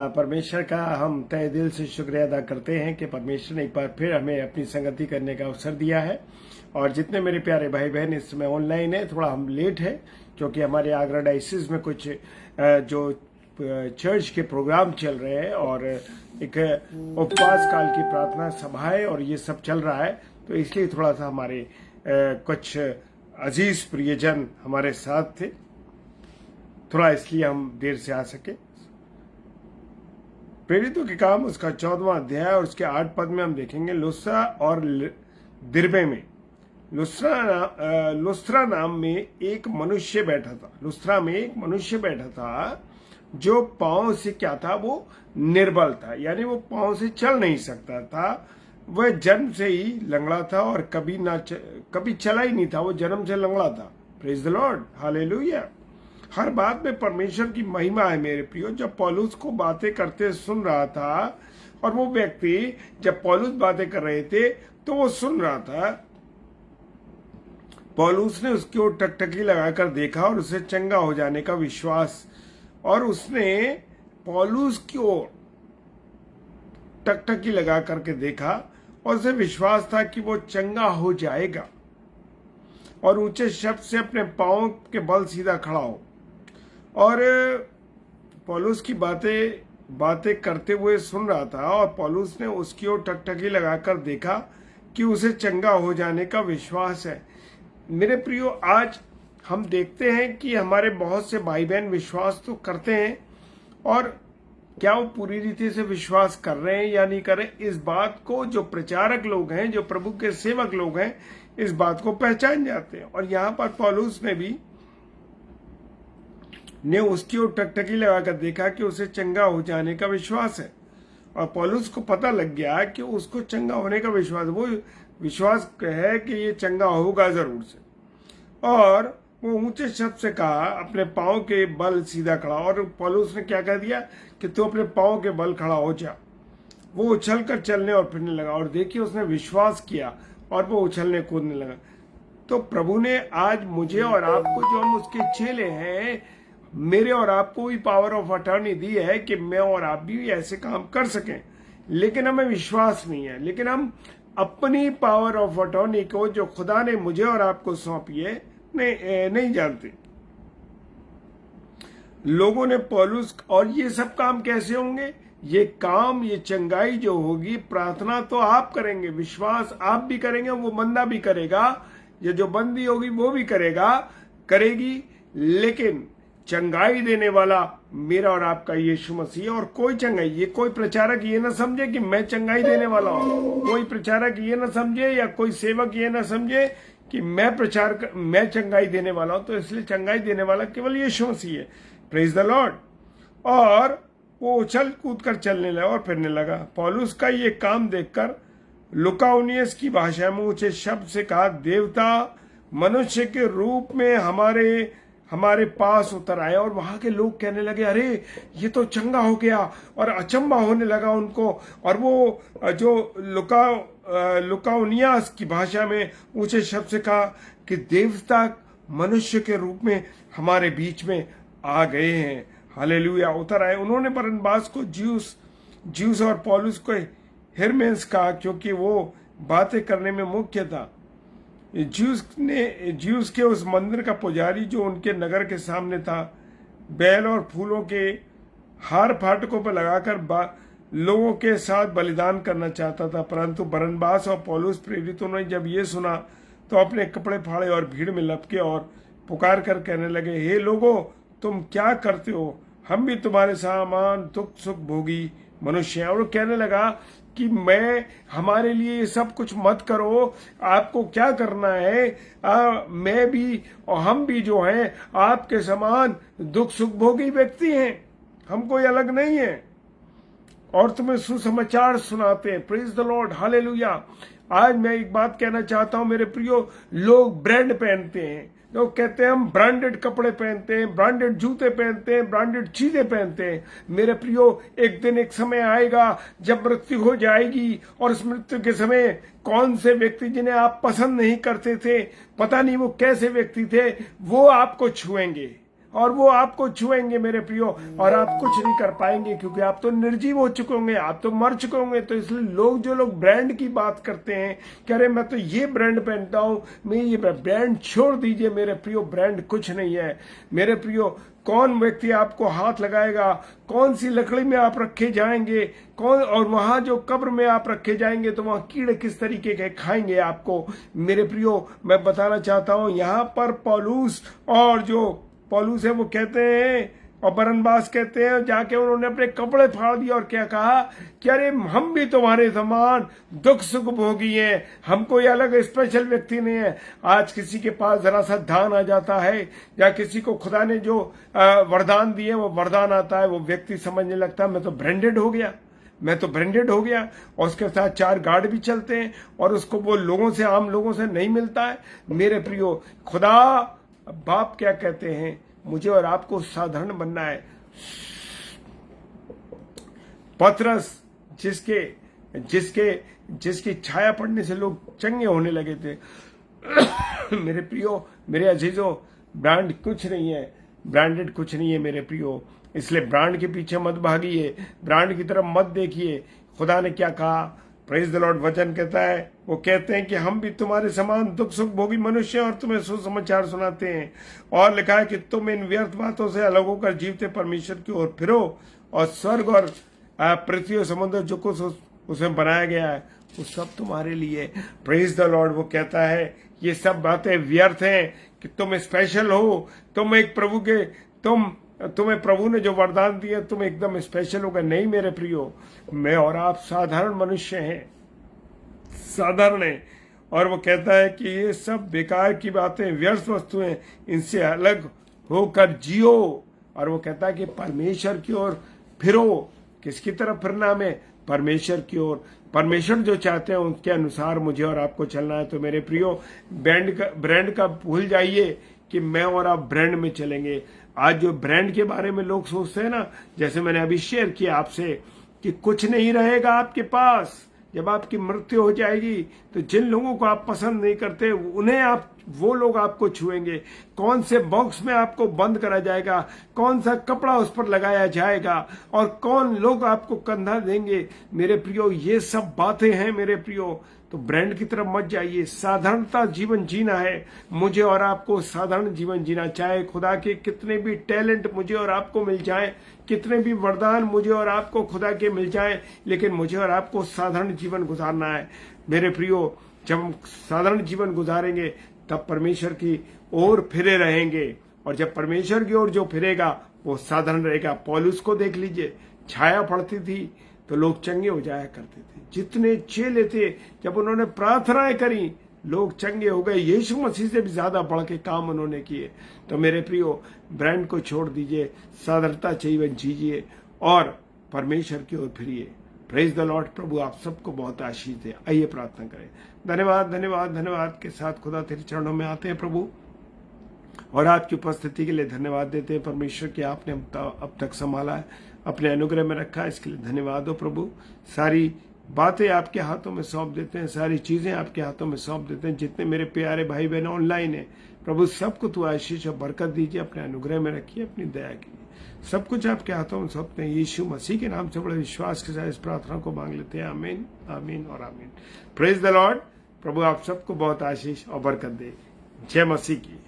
परमेश्वर का हम तहे दिल से शुक्रिया अदा करते हैं कि परमेश्वर ने एक बार फिर हमें अपनी संगति करने का अवसर दिया है। और जितने मेरे प्यारे भाई बहन इस समय ऑनलाइन है, थोड़ा हम लेट है क्योंकि हमारे आगरा डायसिस में कुछ जो चर्च के प्रोग्राम चल रहे हैं और एक उपवास काल की प्रार्थना सभाएं और ये सब चल रहा है, तो इसलिए थोड़ा सा हमारे कुछ अजीज प्रियजन हमारे साथ थे, थोड़ा इसलिए हम देर से आ सके। प्रेरितों के काम उसका 14वां अध्याय और उसके 8 पद में हम देखेंगे लुस्त्रा और दिरबे में लुस्त्रा नाम में एक मनुष्य बैठा था। लुस्त्रा में एक मनुष्य बैठा था जो पांव से क्या था, वो निर्बल था, यानी वो पांव से चल नहीं सकता था। वह जन्म से ही लंगड़ा था और कभी चला ही नहीं था, वो जन्म से लंगड़ा था। Praise the lord, hallelujah. हर बात में परमेश्वर की महिमा है मेरे प्रियो। जब पौलुस को बातें करते सुन रहा था और वो व्यक्ति जब पौलुस बातें कर रहे थे तो वो सुन रहा था, पौलुस ने उसकी ओर टकटकी लगाकर देखा और उसे चंगा हो जाने का विश्वास, और उसने पौलुस की ओर टकटकी लगा करके देखा और उसे विश्वास था कि वो चंगा हो जाएगा और ऊंचे शब्द से अपने पांव के बल सीधा खड़ा हो। और पौलुस की बातें करते हुए सुन रहा था और पौलुस ने उसकी ओर टकटकी लगाकर देखा कि उसे चंगा हो जाने का विश्वास है। मेरे प्रियो, आज हम देखते हैं कि हमारे बहुत से भाई बहन विश्वास तो करते हैं, और क्या वो पूरी रीति से विश्वास कर रहे हैं या नहीं कर रहे, इस बात को जो प्रचारक लोग हैं, जो प्रभु के सेवक लोग हैं, इस बात को पहचान जाते हैं। और यहाँ पर पौलुस ने उसकी ओर टकटकी लगाकर देखा कि उसे चंगा हो जाने का विश्वास है। और पौलुस को पता लग गया कि उसको चंगा होने का विश्वास, वो विश्वास है कि ये चंगा होगा जरूर से। और वो ऊंचे शब्द से कहा, अपने पांव के बल सीधा खड़ा। और पौलुस ने क्या कह दिया कि तू अपने पांव के बल खड़ा हो जा। वो उछल कर चलने और फिरने लगा, और देखिए उसने विश्वास किया और वो उछलने कूदने लगा। तो प्रभु ने आज मुझे और आपको, जो हम उसके चेले हैं, मेरे और आपको भी पावर ऑफ अटॉर्नी दी है कि मैं और आप भी ऐसे काम कर सकें, लेकिन हमें विश्वास नहीं है। लेकिन हम अपनी पावर ऑफ अटॉर्नी को जो खुदा ने मुझे और आपको सौंपी है नहीं जानते। लोगों ने पौलुस, और ये सब काम कैसे होंगे, ये काम, ये चंगाई जो होगी, प्रार्थना तो आप करेंगे, विश्वास आप भी करेंगे, वो बंदा भी करेगा, ये जो बंदी होगी वो भी करेगी, लेकिन चंगाई देने वाला मेरा और आपका यीशु मसीह है। और कोई चंगाई, ये कोई प्रचारक ये ना समझे कि मैं चंगाई देने वाला हूं, कोई प्रचारक ये ना समझे या कोई सेवक ये ना समझे कि मैं चंगाई देने वाला हूं। तो इसलिए चंगाई देने वाला केवल यीशु मसीह है। Praise the Lord. और वो उछल कूद कर चलने लगा और फिरने लगा। पौलुस का ये काम देखकर लुकाउनियस की भाषा में ऊंचे शब्द से कहा, देवता मनुष्य के रूप में हमारे पास उतर आए। और वहां के लोग कहने लगे, अरे ये तो चंगा हो गया, और अचंबा होने लगा उनको। और वो जो लुकाउनियास की भाषा में ऊंचे शब्द से कहा कि देवता मनुष्य के रूप में हमारे बीच में आ गए हैं। हालेलुया, उतर आए। उन्होंने बरनबास को ज्यूस और पौलुस को हिरमेंस कहा, क्योंकि वो बातें करने में मुख्य था। ज्यूस के उस मंदिर का पुजारी जो उनके नगर के सामने था, बैल और फूलों के हार फाटकों पर लगाकर लोगों के साथ बलिदान करना चाहता था। परंतु बरनबास और पौलुस प्रेरितों ने जब ये सुना तो अपने कपड़े फाड़े और भीड़ में लपके और पुकार कर कहने लगे, हे लोगों, तुम क्या करते हो? हम भी तुम्हारे समान दुख सुख भोगी मनुष्य हैं। और वो कहने लगा कि हमारे लिए ये सब कुछ मत करो, आपको क्या करना है, मैं भी और हम भी जो हैं आपके समान दुख सुख भोगी व्यक्ति हैं, हम कोई अलग नहीं है, और तुम्हें सुसमाचार सुनाते हैं। Praise the lord, hallelujah. आज मैं एक बात कहना चाहता हूं मेरे प्रियो, लोग ब्रांड पहनते हैं, लोग कहते हैं हम ब्रांडेड कपड़े पहनते हैं, ब्रांडेड जूते पहनते हैं, ब्रांडेड चीजें पहनते हैं। मेरे प्रियो, एक दिन एक समय आएगा जब मृत्यु हो जाएगी, और उस मृत्यु के समय कौन से व्यक्ति जिन्हें आप पसंद नहीं करते थे, पता नहीं वो कैसे व्यक्ति थे, वो आपको छुएंगे और वो आपको छुएंगे मेरे प्रियो, और आप कुछ नहीं कर पाएंगे क्योंकि आप तो निर्जीव हो चुके होंगे, आप तो मर चुके होंगे। तो इसलिए जो लोग ब्रांड की बात करते हैं कि अरे मैं तो ये ब्रांड पहनता हूं, मैं ये ब्रांड छोड़ दीजिए मेरे प्रियो, ब्रांड कुछ नहीं है मेरे प्रियो। कौन व्यक्ति आपको हाथ लगाएगा, कौन सी लकड़ी में आप रखे जाएंगे, कौन, और वहां जो कब्र में आप रखे जाएंगे तो वहां कीड़े किस तरीके के खाएंगे आपको मेरे प्रियो। मैं बताना चाहता हूं यहां पर पौलुस और जो पौलुस है वो कहते हैं, और बरनबास कहते हैं, जाके उन्होंने अपने कपड़े फाड़ दिए और क्या कहा कि अरे हम भी तुम्हारे समान दुख सुख भोगी हैं, हम कोई अलग स्पेशल व्यक्ति नहीं है। आज किसी के पास जरा सा धान आ जाता है या किसी को खुदा ने जो वरदान दिए वो वरदान आता है, वो व्यक्ति समझने लगता है मैं तो ब्रांडेड हो गया, मैं तो ब्रांडेड हो गया, और उसके साथ 4 गार्ड भी चलते हैं और उसको वो लोगों से, आम लोगों से नहीं मिलता है मेरे प्रियो। खुदा बाप क्या कहते हैं, मुझे और आपको साधारण बनना है। पतरस जिसके जिसके जिसकी छाया पड़ने से लोग चंगे होने लगे थे मेरे प्रियो, मेरे अजीजों, ब्रांड कुछ नहीं है, ब्रांडेड कुछ नहीं है मेरे प्रियो। इसलिए ब्रांड के पीछे मत भागिए, ब्रांड की तरफ मत देखिए। खुदा ने क्या कहा, प्रेज द लॉर्ड, वचन कहता है, वो कहते हैं कि हम भी तुम्हारे समान दुख सुख भोगी मनुष्य और तुम्हें सुसमाचार सुनाते हैं। और लिखा है कि तुम इन व्यर्थ बातों से अलग होकर जीवते परमेश्वर की ओर फिरो, और स्वर्ग और पृथ्वी और समुद्र जो कुछ उसमें बनाया गया है वो सब तुम्हारे लिए। प्रेज द लॉर्ड, वो कहता है ये सब बातें व्यर्थ हैं कि तुम स्पेशल हो, तुम एक प्रभु के, तुम्हें प्रभु ने जो वरदान दिए तुम एकदम स्पेशल हो गए। नहीं मेरे प्रियो, मैं और आप साधारण मनुष्य हैं, साधारण है। और वो कहता है कि ये सब बेकार की बातें, व्यर्थ वस्तुएं, इनसे अलग होकर जियो। और वो कहता है कि परमेश्वर की ओर फिरो। किसकी तरफ फिरना में? परमेश्वर की ओर। परमेश्वर जो चाहते हैं उनके अनुसार मुझे और आपको चलना है। तो मेरे प्रियो, ब्रांड का भूल जाइए कि मैं और आप ब्रांड में चलेंगे। आज जो ब्रांड के बारे में लोग सोचते हैं ना, जैसे मैंने अभी शेयर किया आपसे कि कुछ नहीं रहेगा आपके पास, जब आपकी मृत्यु हो जाएगी तो जिन लोगों को आप पसंद नहीं करते उन्हें वो लोग आपको छुएंगे। कौन से बॉक्स में आपको बंद करा जाएगा, कौन सा कपड़ा उस पर लगाया जाएगा, और कौन लोग आपको कंधा देंगे मेरे प्रियो, ये सब बातें हैं मेरे प्रियो। तो ब्रांड की तरफ मत जाइए, साधारणता जीवन जीना है। मुझे और आपको साधारण जीवन जीना, चाहे खुदा के कितने भी टैलेंट मुझे और आपको मिल जाए, कितने भी वरदान मुझे और आपको खुदा के मिल जाए, लेकिन मुझे और आपको साधारण जीवन गुजारना है मेरे प्रियो। जब हम साधारण जीवन गुजारेंगे तब परमेश्वर की ओर फिरे रहेंगे, और जब परमेश्वर की ओर जो फिरेगा वो साधारण रहेगा। पौलुस को देख लीजिए, छाया पड़ती थी तो लोग चंगे हो जाया करते थे। जितने चेले थे, जब उन्होंने प्रार्थनाएं करी लोग चंगे हो गए। यीशु मसीह से भी ज्यादा बढ़ के काम उन्होंने किए। तो मेरे प्रियो, ब्रांड को छोड़ दीजिए, साधारणता जीवन जीजिए और परमेश्वर की ओर फिरिए। Praise the lord. प्रभु आप सबको बहुत आशीष दे। आइए प्रार्थना करें। धन्यवाद धन्यवाद धन्यवाद के साथ खुदा तेरे चरणों में आते हैं प्रभु, और आपकी उपस्थिति के लिए धन्यवाद देते हैं परमेश्वर कि आपने अब तक संभाला है, अपने अनुग्रह में रखा है, इसके लिए धन्यवाद हो प्रभु। सारी बातें आपके हाथों में सौंप देते हैं, सारी चीजें आपके हाथों में सौंप देते हैं। जितने मेरे प्यारे भाई बहन ऑनलाइन है प्रभु, सबको तू आशीष और बरकत दीजिए, अपने अनुग्रह में रखिए, अपनी दया कीजिए। सब कुछ आपके हाथों में सौंपते हैं। यीशु मसीह के नाम से बड़े विश्वास के साथ इस प्रार्थना को मांग लेते हैं। आमीन आमीन और आमीन। Praise the lord. प्रभु आप सबको बहुत आशीष और बरकत दे। जय मसीह की।